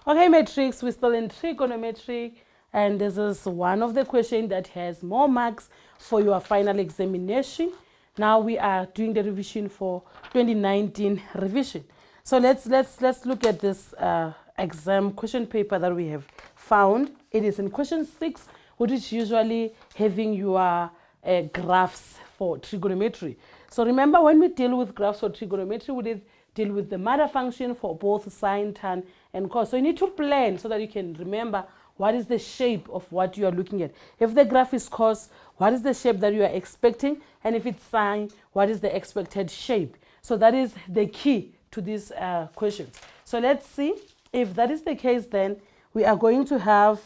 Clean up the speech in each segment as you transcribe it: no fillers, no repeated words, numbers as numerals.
Okay, matrix, we're still in trigonometry, and this is one of the questions that has more marks for your final examination. Now we are doing the revision for 2019 revision. So let's look at this exam question paper that we have found. It is in question 6, which is usually having your graphs for trigonometry. So remember, when we deal with graphs for trigonometry, we did deal with the matter function for both sine, tan, and cos. So you need to plan so that you can remember what is the shape of what you are looking at. If the graph is cos, what is the shape that you are expecting? And if it's sine, what is the expected shape? So that is the key to this question. So let's see if that is the case. Then we are going to have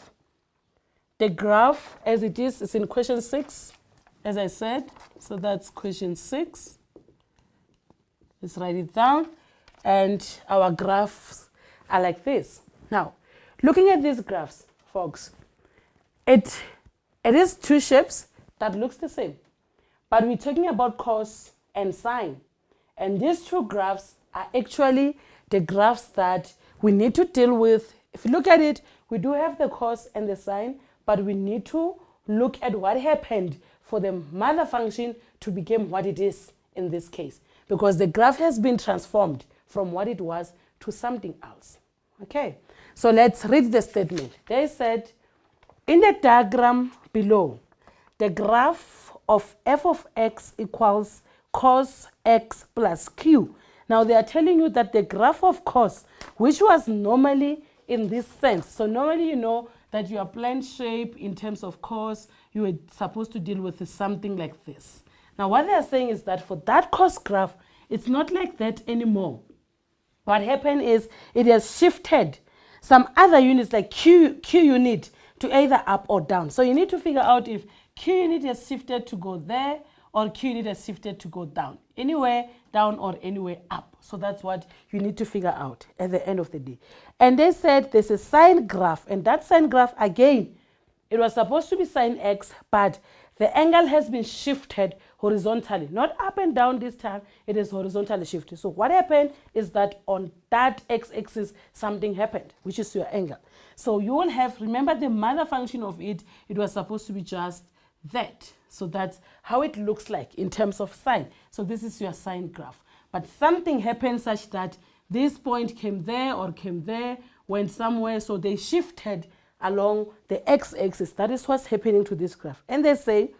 the graph as it is. It's in question 6, as I said. So that's question 6. Let's write it down. And our graphs are like this. Now, looking at these graphs, folks, it is two shapes that looks the same. But we're talking about cos and sine. And these two graphs are actually the graphs that we need to deal with. If you look at it, we do have the cos and the sine, but we need to look at what happened for the mother function to become what it is in this case, because the graph has been transformed from what it was to something else. Okay, so let's read the statement. They said, in the diagram below, the graph of f of x equals cos x plus q. Now they are telling you that the graph of cos, which was normally in this sense. So normally you know that your plane shape in terms of cos, you were supposed to deal with something like this. Now what they are saying is that for that cos graph, it's not like that anymore. What happened is it has shifted some other units like Q unit to either up or down. So you need to figure out if Q unit has shifted to go there or Q unit has shifted to go down. Anywhere down or anywhere up. So that's what you need to figure out at the end of the day. And they said there's a sine graph, and that sine graph, again, it was supposed to be sine x, but the angle has been shifted horizontally, not up and down this time, it is horizontally shifted. So what happened is that on that x-axis, something happened, which is your angle. So you will have, remember the mother function of it, it was supposed to be just that. So that's how it looks like in terms of sine. So this is your sine graph. But something happened such that this point came there or came there, went somewhere, so they shifted along the x-axis. That is what's happening to this graph. And they say,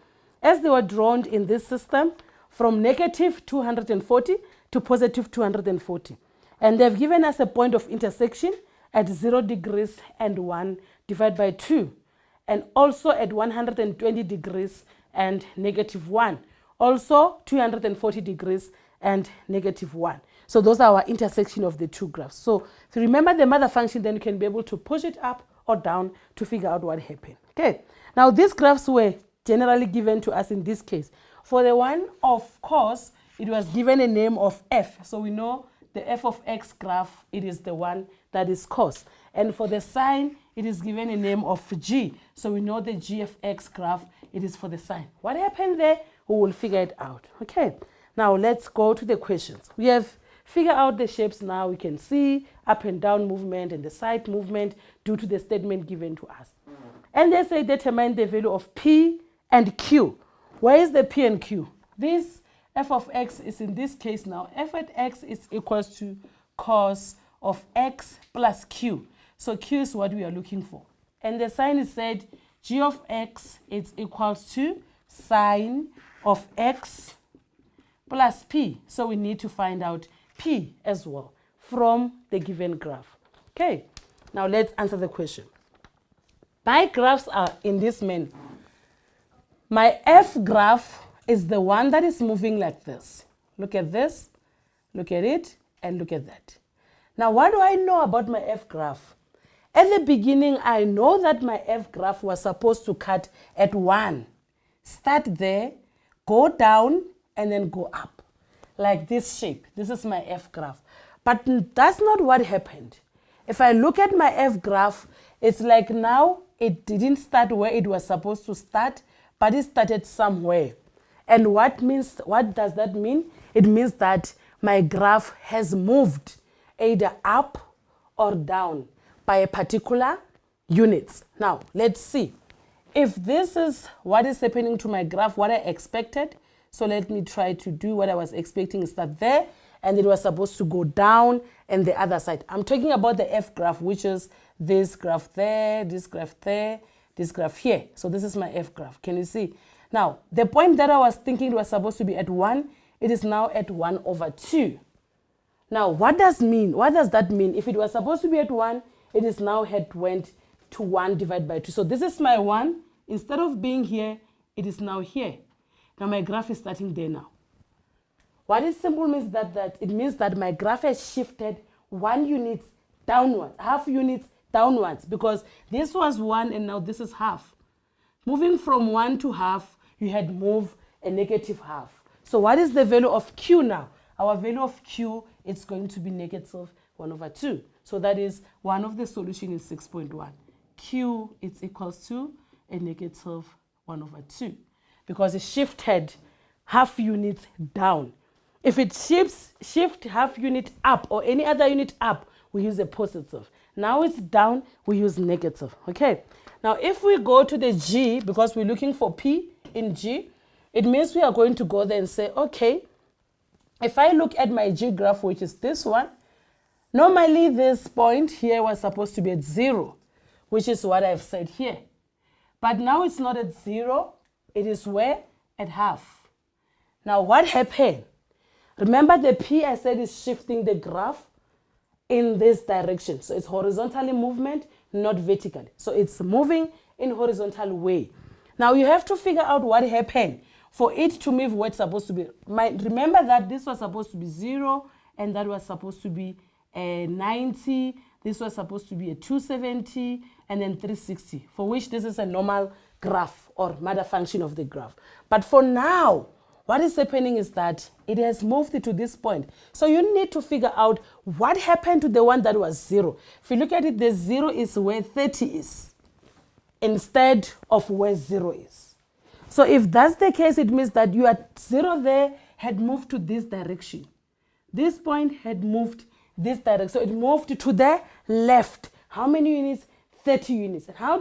as they were drawn in this system, from negative 240 to positive 240. And they've given us a point of intersection at 0 degrees and 1 divided by 2. And also at 120 degrees and negative 1. Also 240 degrees and negative 1. So those are our intersection of the two graphs. So if you remember the mother function, then you can be able to push it up or down to figure out what happened. Okay. Now these graphs were generally given to us in this case. For the one of cos, it was given a name of f. So we know the f of x graph, it is the one that is cos. And for the sine, it is given a name of g. So we know the g of x graph, it is for the sine. What happened there? We will figure it out. Okay. Now let's go to the questions. We have figured out the shapes now. We can see up and down movement and the side movement due to the statement given to us. And they say determine the value of p and q. Where is the p and q? This f of x is in this case now. F at x is equals to cos of x plus q. So q is what we are looking for. And the sign is said g of x is equals to sine of x plus p. So we need to find out p as well from the given graph. Okay, now let's answer the question. My graphs are in this manner. My f graph is the one that is moving like this. Look at this, look at it, and look at that. Now, what do I know about my f graph? At the beginning, I know that my f graph was supposed to cut at 1. Start there, go down, and then go up. Like this shape. This is my f graph. But that's not what happened. If I look at my f graph, it's like now it didn't start where it was supposed to start, but it started somewhere. And what does that mean? It means that my graph has moved either up or down. by a particular unit. Now, let's see. If this is what is happening to my graph, what I expected, so let me try to do what I was expecting is that there, and it was supposed to go down and the other side. I'm talking about the F graph, which is this graph there, this graph there, this graph here. So this is my F graph. Can you see? Now, the point that I was thinking was supposed to be at 1, it is now at 1/2. Now, what does that mean? If it was supposed to be at 1, it is now went to 1 divided by 2. So this is my 1. Instead of being here, it is now here. Now my graph is starting there now. What is simple means that it means that my graph has shifted 1 unit downwards, half units downwards, because this was 1 and now this is half. Moving from 1 to half, you had moved a negative half. So what is the value of Q now? Our value of Q is going to be negative 1/2. So that is one of the solution is 6.1. Q is equals to a negative 1/2 because it shifted half unit down. If it shift half unit up or any other unit up, we use a positive. Now it's down, we use negative. Okay. Now if we go to the G, because we're looking for P in G, it means we are going to go there and say, okay, if I look at my G graph, which is this one, normally this point here was supposed to be at 0, which is what I've said here. But now it's not at 0, it is where? At half. Now what happened? Remember the P I said is shifting the graph in this direction. So it's horizontally movement, not vertically. So it's moving in horizontal way. Now you have to figure out what happened for it to move where it's supposed to be. Remember that this was supposed to be 0 and that was supposed to be a 90. This was supposed to be a 270 and then 360, for which this is a normal graph or matter function of the graph. But for now, what is happening is that it has moved to this point. So you need to figure out what happened to the one that was 0. If you look at it, the 0 is where 30 is instead of where 0 is. So if that's the case, it means that your 0 there had moved to this direction. This point had moved this direction. So it moved to the left. How many units? 30 units. And how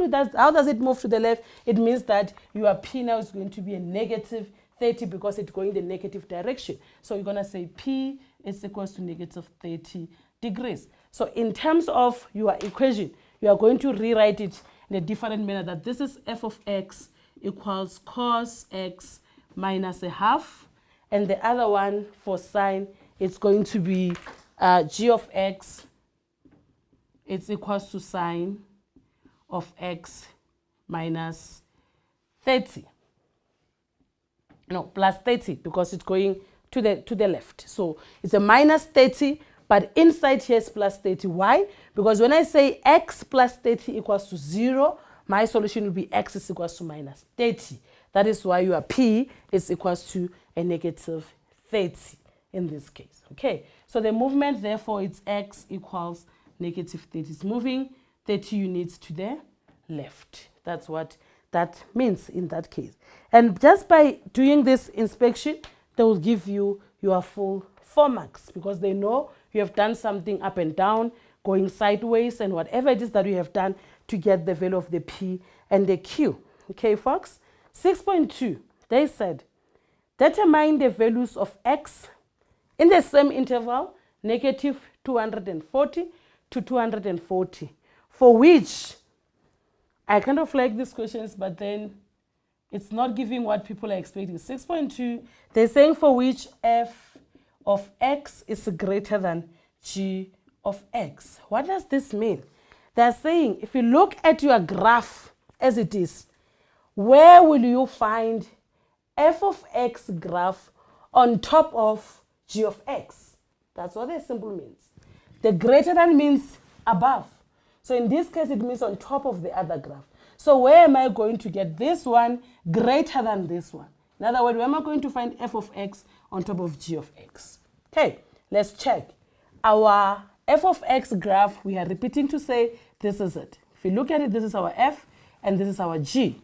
does it move to the left? It means that your P now is going to be a negative 30 because it's going the negative direction. So you're going to say P is equals to negative 30 degrees. So in terms of your equation, you are going to rewrite it in a different manner, that this is f of x equals cos x minus a half. And the other one for sine, it's going to be g of x, it's equals to sine of x minus 30. No, plus 30 because it's going to the left. So it's a minus 30, but inside here is plus 30. Why? Because when I say x plus 30 equals to 0, my solution will be x is equals to minus 30. That is why your P is equals to a negative 30 in this case. Okay, so the movement, therefore, it's x equals negative 30. It's moving 30 units to the left. That's what that means in that case. And just by doing this inspection, they will give you your full 4 marks because they know you have done something up and down, going sideways, and whatever it is that you have done to get the value of the P and the Q. Okay, folks? 6.2, they said, determine the values of x in the same interval, negative 240 to 240, for which I kind of like these questions, but then it's not giving what people are expecting. 6.2, they're saying for which f of x is greater than g of x. What does this mean? They're saying if you look at your graph as it is, where will you find f of x graph on top of g of x? That's what the symbol means. The greater than means above. So in this case, it means on top of the other graph. So where am I going to get this one greater than this one? In other words, where am I going to find f of x on top of g of x? Okay, let's check. Our f of x graph, we are repeating to say this is it. If you look at it, this is our f and this is our g.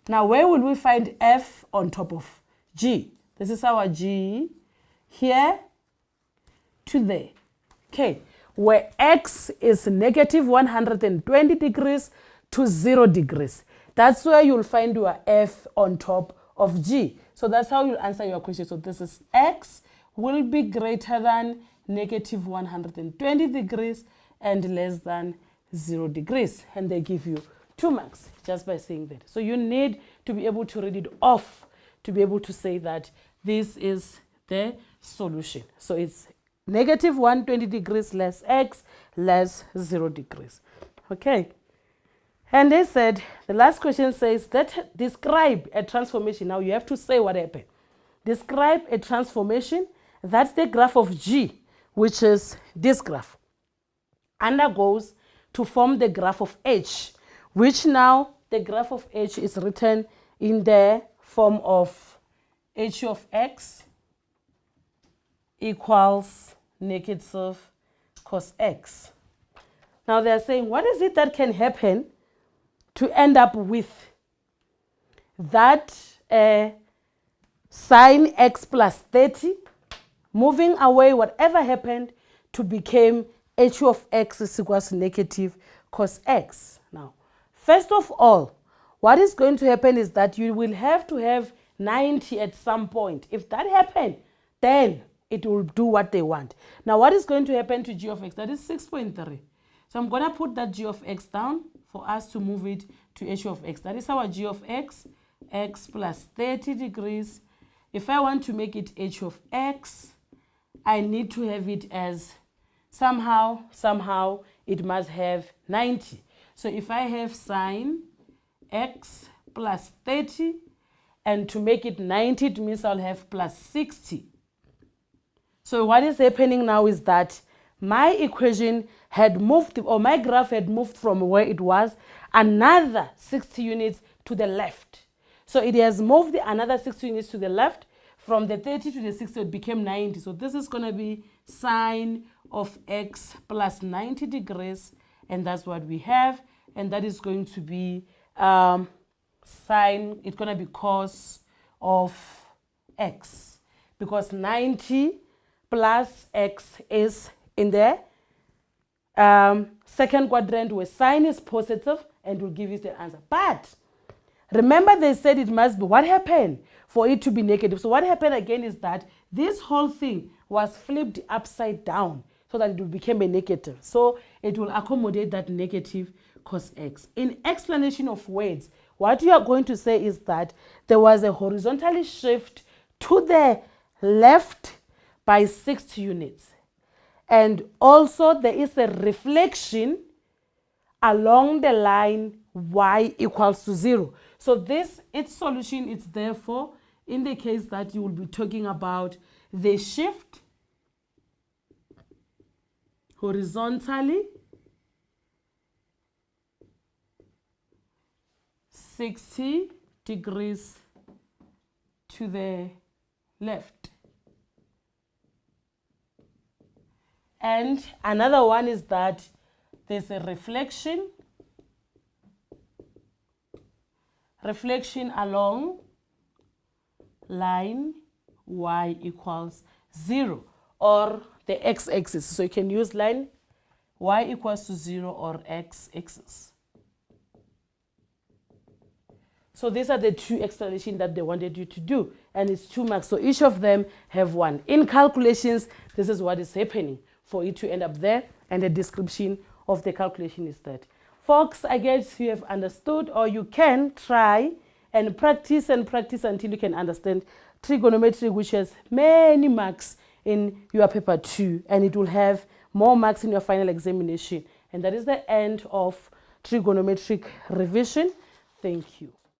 Now, where will we find f on top of g? This is our g here to there. Okay, where x is negative 120 degrees to 0 degrees. That's where you'll find your f on top of g. So that's how you'll answer your question. So this is x will be greater than negative 120 degrees and less than 0 degrees. And they give you 2 marks just by saying that. So you need to be able to read it off to be able to say that this is the solution. So it's negative 120 degrees less x less 0 degrees. Okay. And they said, the last question says that describe a transformation. Now you have to say what happened. Describe a transformation that the graph of G, which is this graph, undergoes to form the graph of H, which now the graph of H is written in the form of h of x equals negative cos x. Now they are saying, what is it that can happen to end up with that sine x plus 30 moving away whatever happened to become h of x is equals to negative cos x. Now, first of all, what is going to happen is that you will have to have 90 at some point. If that happens, then it will do what they want. Now, what is going to happen to g of x? That is 6.3. So I'm going to put that g of x down for us to move it to h of x. That is our g of x, x plus 30 degrees. If I want to make it h of x, I need to have it as somehow it must have 90. So if I have sine x plus 30, and to make it 90, it means I'll have plus 60. So what is happening now is that my equation had moved, or my graph had moved from where it was another 60 units to the left. So it has moved another 60 units to the left. From the 30 to the 60, it became 90. So this is going to be sine of x plus 90 degrees. And that's what we have. And that is going to be sine, it's going to be cos of x. Because 90 plus x is in the second quadrant where sine is positive and will give you the answer. But remember they said it must be, what happened for it to be negative? So what happened again is that this whole thing was flipped upside down so that it will become a negative. So it will accommodate that negative cos x. In explanation of words, what you are going to say is that there was a horizontal shift to the left by 60 units. And also there is a reflection along the line y equals to 0. So this, its solution is therefore in the case that you will be talking about the shift horizontally 60 degrees to the left. And another one is that there's a reflection along line y equals 0 or the x-axis. So you can use line y equals to 0 or x-axis. So these are the two explanations that they wanted you to do. And it's 2 marks. So each of them have 1. In calculations, this is what is happening for it to end up there. And the description of the calculation is that. Folks, I guess you have understood, or you can try and practice until you can understand trigonometry, which has many marks in your paper 2. And it will have more marks in your final examination. And that is the end of trigonometric revision. Thank you.